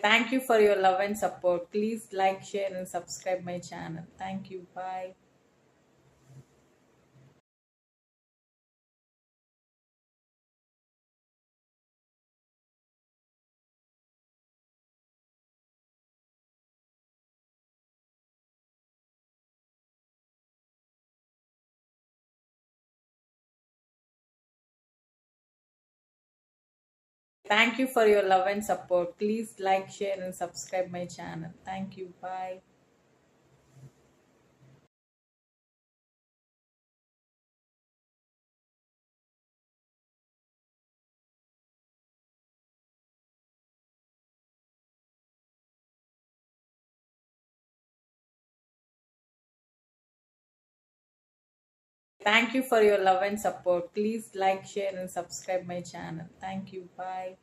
Thank you for your love and support. Please like, share, and subscribe my channel. Thank you. Bye. Thank you for your love and support. Please like, share, and subscribe my channel. Thank you. Bye. Thank you for your love and support. Please like, share, and subscribe my channel. Thank you. Bye.